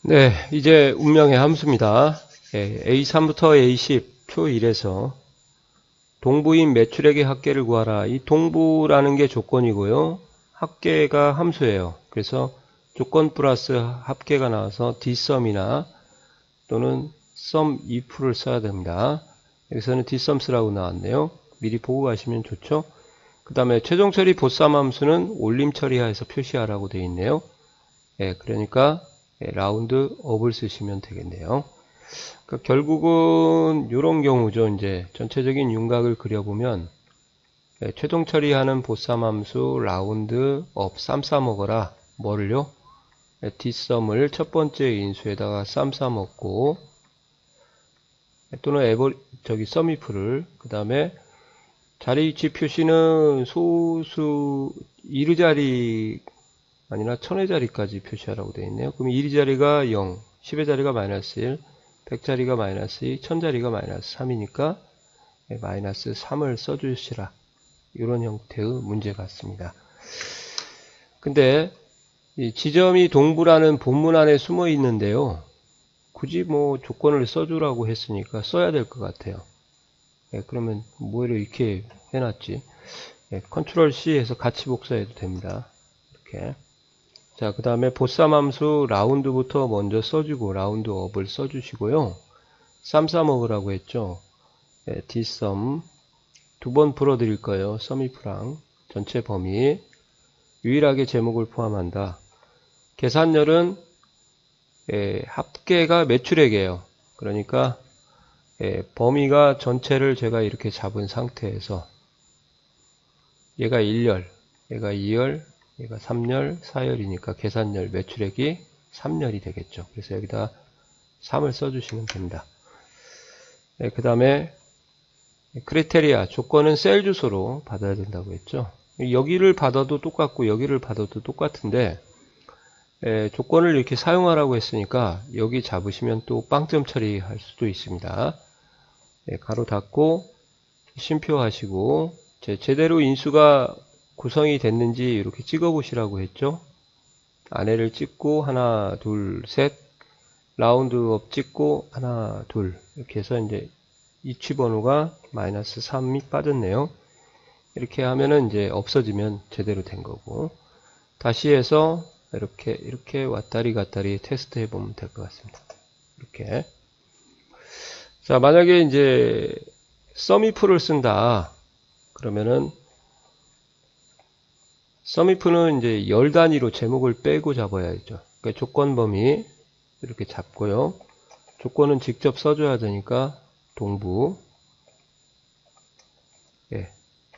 네, 이제 운명의 함수입니다. A3부터 A10 표 1에서 동부인 매출액의 합계를 구하라. 이 동부라는 게 조건이고요. 합계가 함수예요. 그래서 조건 플러스 합계가 나와서 dsum이나 또는 sum if를 써야 됩니다. 여기서는 dsums라고 나왔네요. 미리 보고 가시면 좋죠. 그 다음에 최종 처리 보쌈 함수는 올림 처리하여서 표시하라고 되어 있네요. 그러니까 라운드 업을 쓰시면 되겠네요. 그러니까 결국은 이런 경우죠. 이제 전체적인 윤곽을 그려보면 최종 처리하는 보쌈 함수 라운드 업 쌈싸 먹어라. 뭐를요? 뒷섬을 첫 번째 인수에다가 쌈싸 먹고 또는 썸이프를 그 다음에 자리 위치 표시는 소수 1의 자리 아니나 1000의 자리까지 표시하라고 되어 있네요. 그럼 1의 자리가 0, 10의 자리가 마이너스 1, 100자리가 마이너스 2, 1000자리가 마이너스 3이니까 마이너스 3을 써주시라. 이런 형태의 문제 같습니다. 근데 이 지점이 동부라는 본문 안에 숨어 있는데요. 굳이 뭐 조건을 써주라고 했으니까 써야 될 것 같아요. 그러면 뭐를 이렇게 해놨지? 컨트롤 C 해서 같이 복사해도 됩니다. 이렇게. 자, 그 다음에 보쌈 함수 라운드부터 먼저 써주고 라운드 업을 써주시고요. 쌈싸 먹으라고 했죠. dsum 두 번 풀어드릴 거예요. 썸이프랑 전체 범위 유일하게 제목을 포함한다. 계산열은 합계가 매출액이에요. 그러니까 범위가 전체를 제가 이렇게 잡은 상태에서 얘가 1열, 얘가 2열, 얘가 3열, 4열이니까 계산열 매출액이 3열이 되겠죠. 그래서 여기다 3을 써주시면 됩니다. 그 다음에 크리테리아 조건은 셀 주소로 받아야 된다고 했죠. 여기를 받아도 똑같고 여기를 받아도 똑같은데 조건을 이렇게 사용하라고 했으니까 여기 잡으시면 또 빵점 처리할 수도 있습니다. 가로 닫고 쉼표 하시고 제대로 인수가 구성이 됐는지 이렇게 찍어 보시라고 했죠. 아래를 찍고 하나 둘 셋 라운드업 찍고 하나 둘 이렇게 해서 이제 이치 번호가 마이너스 3이 빠졌네요. 이렇게 하면은 이제 없어지면 제대로 된 거고 다시 해서 이렇게 왔다리 갔다리 테스트 해보면 될 것 같습니다. 이렇게. 자, 만약에 이제 썸이프를 쓴다. 그러면은 썸이프는 이제 열 단위로 제목을 빼고 잡아야죠. 그러니까 조건 범위 이렇게 잡고요. 조건은 직접 써줘야 되니까 동부.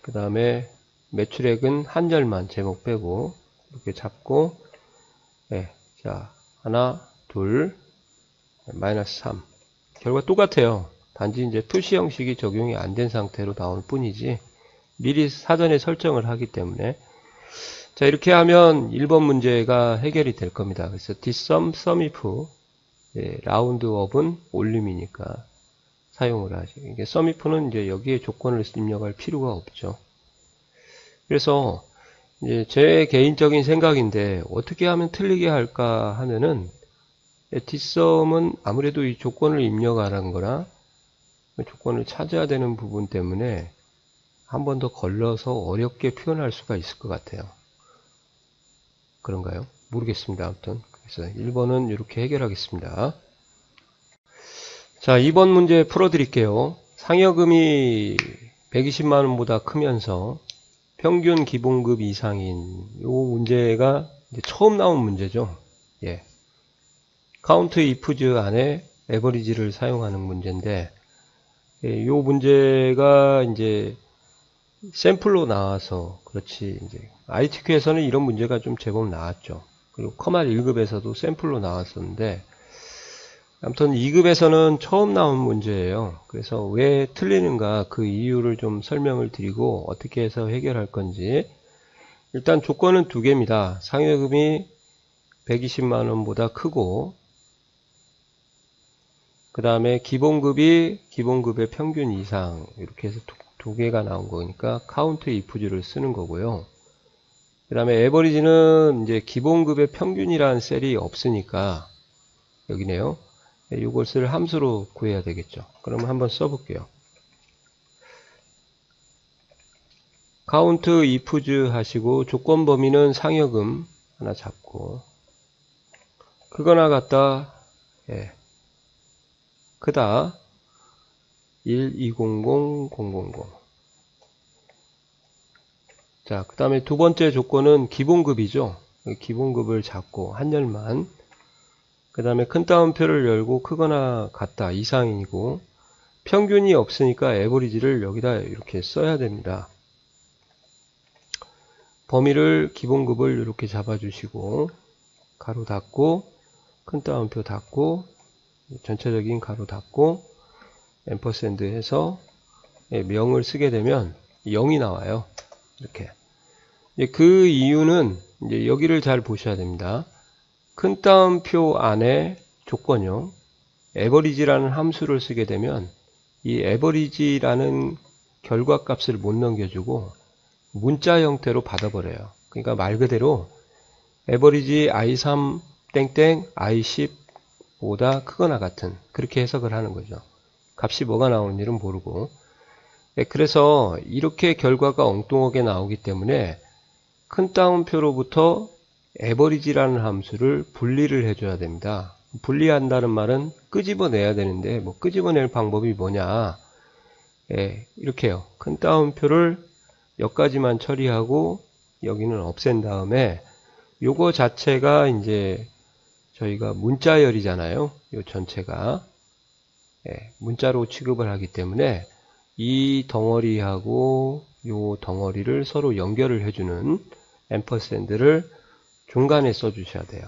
그 다음에 매출액은 한 절만 제목 빼고 이렇게 잡고 자 하나 둘 마이너스 3 결과 똑같아요. 단지 이제 표시 형식이 적용이 안 된 상태로 나올 뿐이지 미리 사전에 설정을 하기 때문에 자 이렇게 하면 1번 문제가 해결이 될 겁니다. 그래서 dsum sumif 라운드업은 올림이니까 사용을 하죠. 이게 sumif는 이제 여기에 조건을 입력할 필요가 없죠. 그래서 이제 제 개인적인 생각인데 어떻게 하면 틀리게 할까 하면은 dsum은 아무래도 이 조건을 입력하라는 거나 조건을 찾아야 되는 부분 때문에 한 번 더 걸러서 어렵게 표현할 수가 있을 것 같아요. 그런가요? 모르겠습니다. 아무튼 그래서 1번은 이렇게 해결하겠습니다. 자, 2번 문제 풀어드릴게요. 상여금이 120만원보다 크면서 평균 기본급 이상인 이 문제가 이제 처음 나온 문제죠. 카운트 이프즈 안에 에버리지를 사용하는 문제인데 이 문제가 이제 샘플로 나와서 그렇지 이제 ITQ에서는 이런 문제가 좀 제법 나왔죠. 그리고 커말 1급에서도 샘플로 나왔었는데 아무튼 2급에서는 처음 나온 문제예요. 그래서 왜 틀리는가 그 이유를 좀 설명을 드리고 어떻게 해서 해결할 건지 일단 조건은 두 개입니다. 상여금이 120만원보다 크고 그 다음에 기본급의 평균 이상 이렇게 해서 두 개가 나온 거니까 카운트 if즈를 쓰는 거고요. 그 다음에 에버리지는 이제 기본급의 평균이라는 셀이 없으니까 여기네요. 이것을 함수로 구해야 되겠죠. 그러면 한번 써볼게요. count ifs 하시고 조건 범위는 상여금 하나 잡고 크거나 같다 크다 1200000. 자, 그 다음에 두 번째 조건은 기본급이죠. 기본급을 잡고 한열만. 그 다음에 큰 따옴표를 열고 크거나 같다 이상이고 평균이 없으니까 에버리지를 여기다 이렇게 써야 됩니다. 범위를 기본급을 이렇게 잡아주시고 가로 닫고 큰 따옴표 닫고 전체적인 가로 닫고 앰퍼샌드 해서 명을 쓰게 되면 0이 나와요. 이렇게. 그 이유는 이제 여기를 잘 보셔야 됩니다. 큰 따옴표 안에 조건형 에버리지라는 함수를 쓰게 되면 이 에버리지라는 결과값을 못 넘겨주고 문자 형태로 받아버려요. 그러니까 말 그대로 에버리지 i3 땡땡 i10보다 크거나 같은 그렇게 해석을 하는 거죠. 값이 뭐가 나오는지는 모르고. 그래서 이렇게 결과가 엉뚱하게 나오기 때문에 큰 따옴표로부터 에버리지라는 함수를 분리를 해줘야 됩니다. 분리한다는 말은 끄집어내야 되는데 뭐 끄집어낼 방법이 뭐냐. 이렇게요. 큰 따옴표를 여기까지만 처리하고 여기는 없앤 다음에 요거 자체가 이제 저희가 문자열이잖아요. 요 전체가 문자로 취급을 하기 때문에 이 덩어리하고 요 덩어리를 서로 연결을 해주는 앰퍼샌드를 중간에 써주셔야 돼요.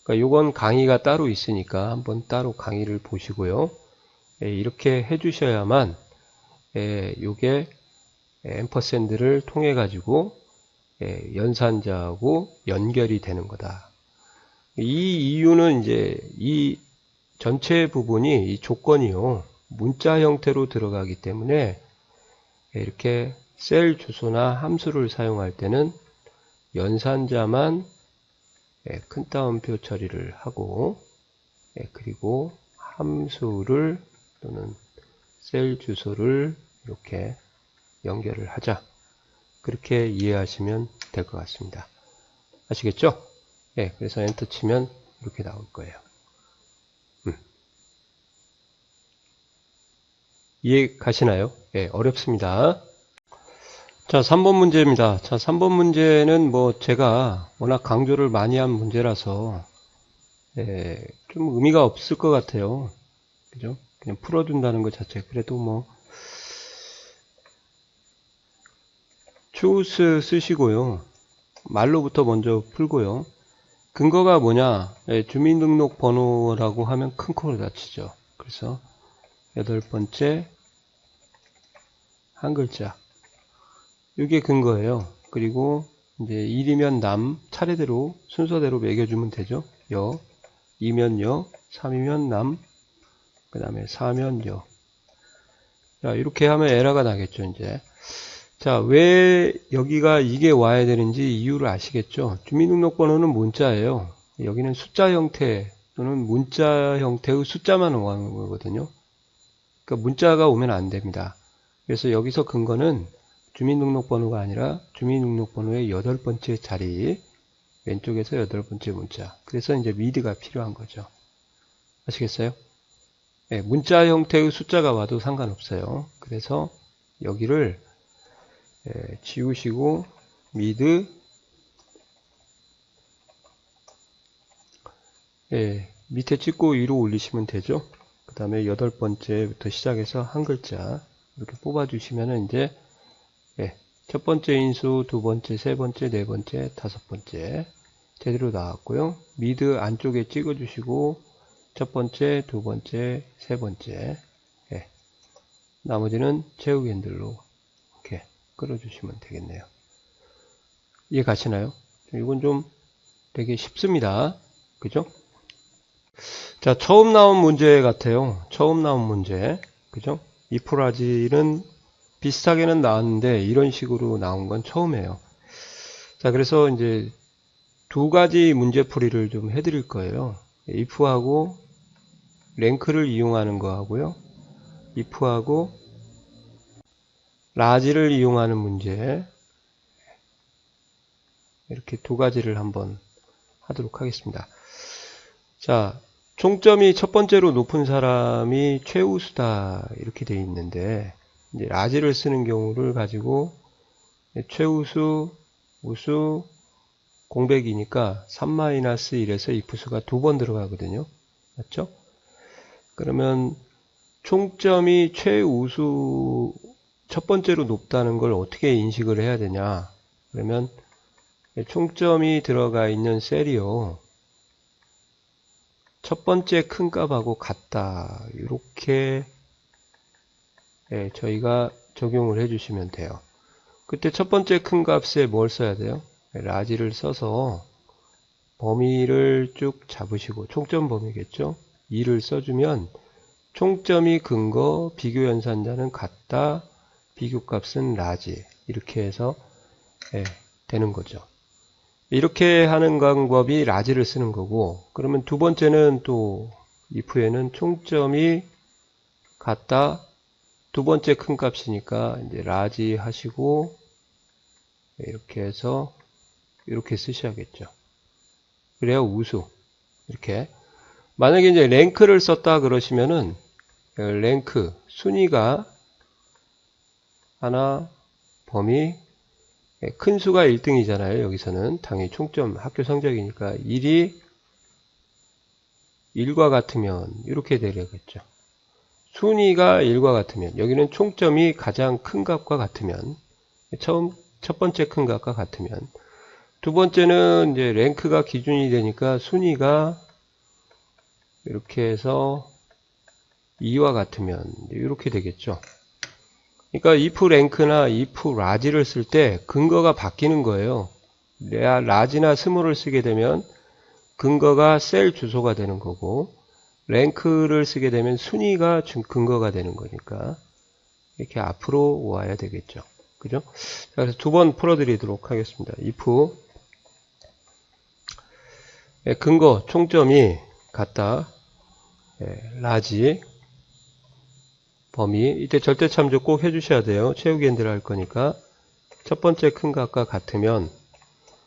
그러니까 요건 강의가 따로 있으니까 한번 따로 강의를 보시고요. 이렇게 해주셔야만 요게 앰퍼샌드를 통해 가지고 연산자하고 연결이 되는 거다. 이 이유는 이제 이 전체 부분이 이 조건이요 문자 형태로 들어가기 때문에 이렇게 셀 주소나 함수를 사용할 때는 연산자만 큰 따옴표 처리를 하고 그리고 함수를 또는 셀 주소를 이렇게 연결을 하자. 그렇게 이해하시면 될 것 같습니다. 아시겠죠? 그래서 엔터 치면 이렇게 나올 거예요. 이해 가시나요? 어렵습니다. 자, 3번 문제입니다. 자, 3번 문제는 뭐 제가 워낙 강조를 많이 한 문제라서 좀 의미가 없을 것 같아요. 그죠? 그냥 풀어둔다는 것 자체. 그래도 뭐 choose 쓰시고요. 말로부터 먼저 풀고요. 근거가 뭐냐? 주민등록번호라고 하면 큰 코를 다치죠. 그래서 8번째 한 글자. 이게 근거예요. 그리고 이제 1이면 남 차례대로 순서대로 매겨주면 되죠. 여, 2면 여, 3이면 남, 그 다음에 4면 여. 자, 이렇게 하면 에러가 나겠죠, 이제. 자, 왜 여기가 이게 와야 되는지 이유를 아시겠죠? 주민등록번호는 문자예요. 여기는 숫자 형태 또는 문자 형태의 숫자만 오는 거거든요. 그러니까 문자가 오면 안 됩니다. 그래서 여기서 근거는 주민등록번호가 아니라 주민등록번호의 8번째 자리, 왼쪽에서 8번째 문자. 그래서 이제 미드가 필요한 거죠. 아시겠어요? 문자 형태의 숫자가 와도 상관없어요. 그래서 여기를 지우시고 미드 밑에 찍고 위로 올리시면 되죠. 그 다음에 8번째부터 시작해서 한 글자 이렇게 뽑아 주시면은 이제 첫 번째 인수, 두 번째, 세 번째, 네 번째, 다섯 번째 제대로 나왔고요. 미드 안쪽에 찍어 주시고 첫 번째, 두 번째, 세 번째 나머지는 채우기 핸들로 이렇게 끌어주시면 되겠네요. 이해 가시나요? 이건 좀 되게 쉽습니다. 그죠? 자, 처음 나온 문제 같아요. 처음 나온 문제. 그죠? 이프라지는 비슷하게는 나왔는데 이런 식으로 나온 건 처음이에요. 자, 그래서 이제 두 가지 문제풀이를 좀 해드릴 거예요. if하고 랭크를 이용하는 거하고요. if하고 라지를 이용하는 문제, 이렇게 두 가지를 한번 하도록 하겠습니다. 자, 총점이 첫 번째로 높은 사람이 최우수다 이렇게 되어 있는데, 이제 라지를 쓰는 경우를 가지고 최우수, 우수, 공백이니까 3-1에서 if수가 두 번 들어가거든요. 맞죠? 그러면 총점이 최우수 첫 번째로 높다는 걸 어떻게 인식을 해야 되냐? 그러면 총점이 들어가 있는 셀이요, 첫 번째 큰 값하고 같다. 이렇게 저희가 적용을 해주시면 돼요. 그때 첫 번째 큰 값에 뭘 써야 돼요? 라지를 써서 범위를 쭉 잡으시고, 총점 범위겠죠? 2를 써주면 총점이 큰 거, 비교 연산자는 같다, 비교값은 라지, 이렇게 해서 되는 거죠. 이렇게 하는 방법이 라지를 쓰는 거고, 그러면 두 번째는 또 if에는 총점이 같다, 두 번째 큰 값이니까 이제 라지 하시고 이렇게 해서 이렇게 쓰셔야겠죠. 그래야 우수. 이렇게. 만약에 이제 랭크를 썼다 그러시면은 랭크 순위가 하나, 범위 큰 수가 1등이잖아요. 여기서는 당연히 총점 학교 성적이니까 1이 1과 같으면 이렇게 되려겠죠. 순위가 1과 같으면, 여기는 총점이 가장 큰 값과 같으면, 첫 번째 큰 값과 같으면, 두 번째는 이제 랭크가 기준이 되니까 순위가 이렇게 해서 2와 같으면 이렇게 되겠죠. 그러니까 if 랭크나 if 라지를 쓸 때 근거가 바뀌는 거예요. 라지나 스몰을 쓰게 되면 근거가 셀 주소가 되는 거고, 랭크를 쓰게 되면 순위가 근거가 되는 거니까 이렇게 앞으로 와야 되겠죠. 그죠? 자, 그래서 두 번 풀어드리도록 하겠습니다. if 근거 총점이 같다, 라지 범위, 이때 절대 참조 꼭 해주셔야 돼요. 채우기 핸들 할 거니까. 첫 번째 큰 값과 같으면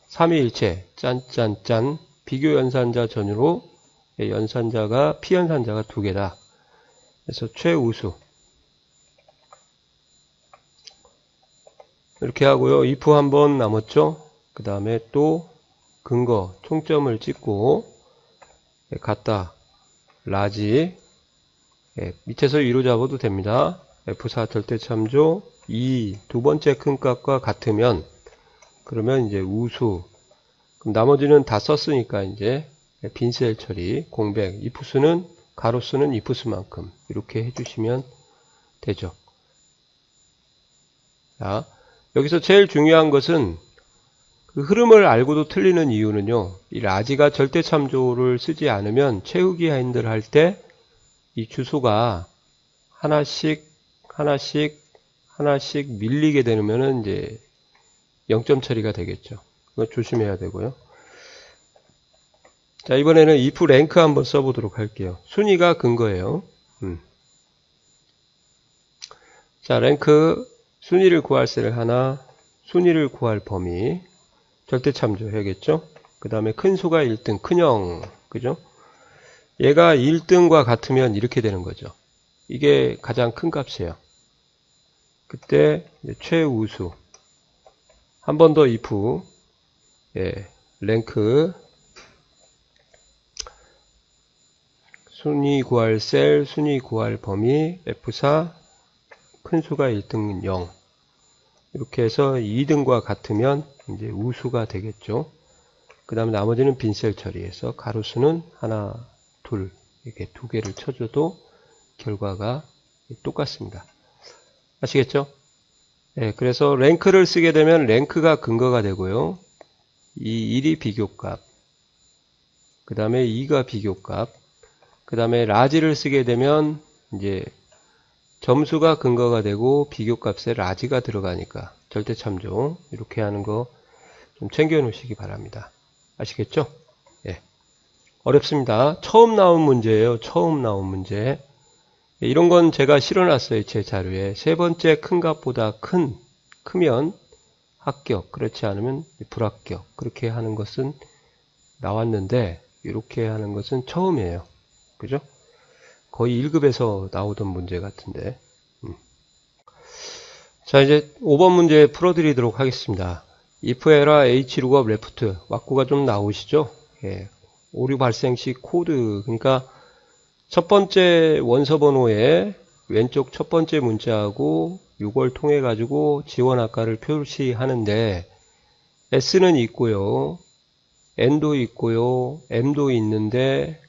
삼위일체 짠짠짠 비교 연산자 전후로 연산자가 피연산자가 두 개다. 그래서 최우수 이렇게 하고요. if 한 번 남았죠. 그 다음에 또 근거 총점을 찍고 같다 라지 밑에서 위로 잡아도 됩니다. F4 절대 참조 2 두 번째 큰 값과 같으면 그러면 이제 우수. 그럼 나머지는 다 썼으니까 이제 빈셀 처리 공백 if수는 가로수는 if수만큼 이렇게 해주시면 되죠. 자, 여기서 제일 중요한 것은 그 흐름을 알고도 틀리는 이유는요, 이 라지가 절대 참조를 쓰지 않으면 채우기 핸들 할 때 이 주소가 하나씩 밀리게 되면은 이제 0점 처리가 되겠죠. 그거 조심해야 되고요. 자, 이번에는 if 랭크 한번 써보도록 할게요. 순위가 근거예요. 자, 랭크 순위를 구할 셀을 하나, 순위를 구할 범위 절대 참조해야겠죠. 그 다음에 큰 수가 1등, 큰형, 그죠? 얘가 1등과 같으면 이렇게 되는 거죠. 이게 가장 큰 값이에요. 그때 최우수. 한 번 더 if 랭크 순위 구할 셀, 순위 구할 범위 F4 큰 수가 1등 0. 이렇게 해서 2등과 같으면 이제 우수가 되겠죠. 그 다음에 나머지는 빈셀 처리해서 가로수는 하나, 둘 이렇게 두 개를 쳐줘도 결과가 똑같습니다. 아시겠죠? 네, 그래서 랭크를 쓰게 되면 랭크가 근거가 되고요. 이 1이 비교값, 그 다음에 2가 비교값, 그 다음에 라지를 쓰게 되면 이제 점수가 근거가 되고 비교값에 라지가 들어가니까 절대 참조 이렇게 하는 거 좀 챙겨 놓으시기 바랍니다. 아시겠죠? 예. 어렵습니다. 처음 나온 문제예요. 처음 나온 문제. 이런 건 제가 실어놨어요. 제 자료에. 세 번째 큰 값보다 크면 합격, 그렇지 않으면 불합격. 그렇게 하는 것은 나왔는데 이렇게 하는 것은 처음이에요. 그죠? 거의 1급에서 나오던 문제 같은데. 자, 이제 5번 문제 풀어드리도록 하겠습니다. if 에라 h lookup left 왁구가 좀 나오시죠? 예. 오류 발생 시 코드, 그러니까 첫 번째 원서 번호에 왼쪽 첫 번째 문자하고 이걸 통해 가지고 지원 아까를 표시하는데 S는 있고요, N도 있고요, M도 있는데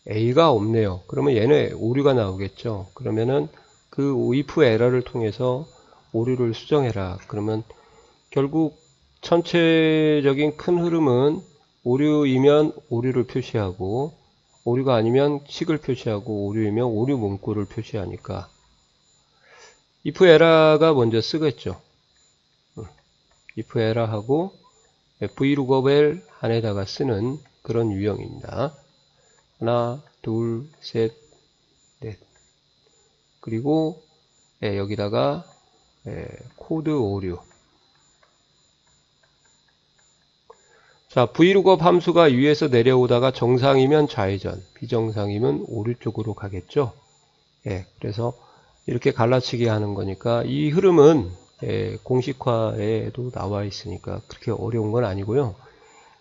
A가 없네요. 그러면 얘는 오류가 나오겠죠. 그러면은 그 if 에러를 통해서 오류를 수정해라. 그러면 결국 전체적인 큰 흐름은 오류이면 오류를 표시하고, 오류가 아니면 식을 표시하고, 오류이면 오류 문구를 표시하니까 if error가 먼저 쓰겠죠. if error 하고 vlookup을 안에다가 쓰는 그런 유형입니다. 하나, 둘, 셋, 넷. 그리고 여기다가 코드 오류. 자, vlookup 함수가 위에서 내려오다가 정상이면 좌회전, 비정상이면 오류 쪽으로 가겠죠. 그래서 이렇게 갈라치기 하는 거니까 이 흐름은 공식화에도 나와 있으니까 그렇게 어려운 건 아니고요.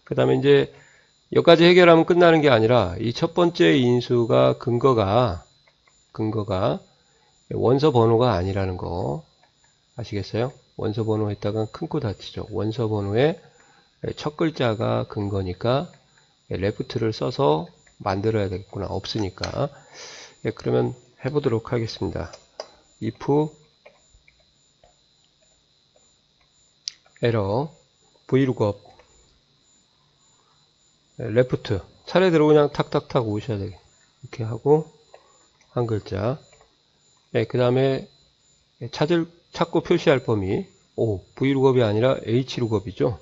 그 다음에 이제 여기까지 해결하면 끝나는 게 아니라 이 첫 번째 인수가 근거가 원서 번호가 아니라는 거 아시겠어요? 원서 번호 했다가 큰 코 다치죠. 원서 번호의 첫 글자가 근거니까 레프트를 써서 만들어야 되겠구나. 없으니까. 그러면 해보도록 하겠습니다. if error vlookup left 차례대로 그냥 탁탁탁 오셔야 되게 이렇게 하고 한 글자. 그 다음에 찾고 표시할 범위 vlookup이 아니라 hlookup이죠.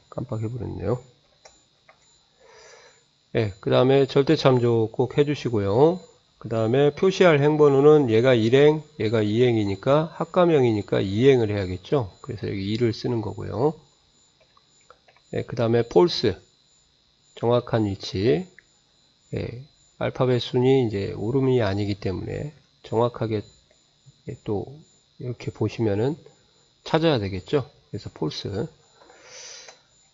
깜빡해버렸네요. 그 다음에 절대 참조 꼭 해주시고요. 그 다음에 표시할 행번호는 얘가 1행, 얘가 2행이니까 합감형이니까 2행을 해야겠죠. 그래서 여기 2를 쓰는 거고요. 그 다음에 false 정확한 위치. 알파벳 순이 이제 오름이 아니기 때문에 정확하게 또 이렇게 보시면은 찾아야 되겠죠. 그래서 false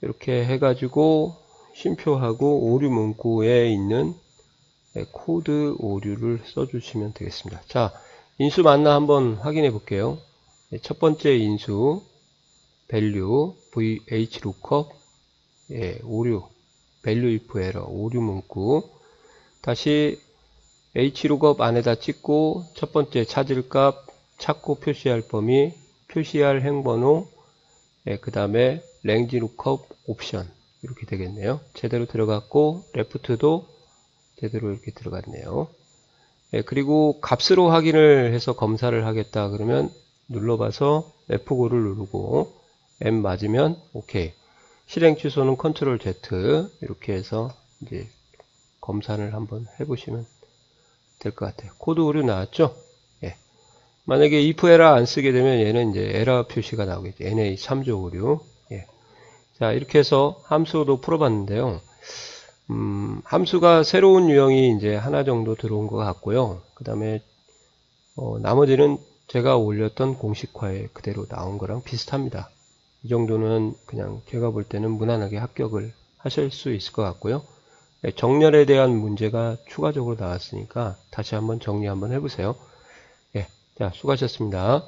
이렇게 해가지고 쉼표하고 오류 문구에 있는 코드 오류를 써주시면 되겠습니다. 자, 인수 맞나 한번 확인해 볼게요. 첫 번째 인수 value vhlookup 오류 value if error 오류 문구 다시 hlookup 안에다 찍고 첫 번째 찾을 값 찾고 표시할 범위 표시할 행번호 그 다음에 range lookup 옵션 이렇게 되겠네요. 제대로 들어갔고 left도 제대로 이렇게 들어갔네요. 그리고 값으로 확인을 해서 검사를 하겠다 그러면 눌러봐서 F9를 누르고 M 맞으면 OK. 실행 취소는 컨트롤 Z 이렇게 해서 이제 검사를 한번 해보시면 될 것 같아요. 코드 오류 나왔죠? 만약에 if error 안 쓰게 되면 얘는 이제 에러 표시가 나오겠죠. NA 3조 오류. 자, 이렇게 해서 함수도 풀어봤는데요. 함수가 새로운 유형이 이제 하나 정도 들어온 것 같고요. 그 다음에 나머지는 제가 올렸던 공식화에 그대로 나온 거랑 비슷합니다. 이 정도는 그냥 제가 볼 때는 무난하게 합격을 하실 수 있을 것 같고요. 정렬에 대한 문제가 추가적으로 나왔으니까 다시 한번 정리 한번 해보세요. 자, 수고하셨습니다.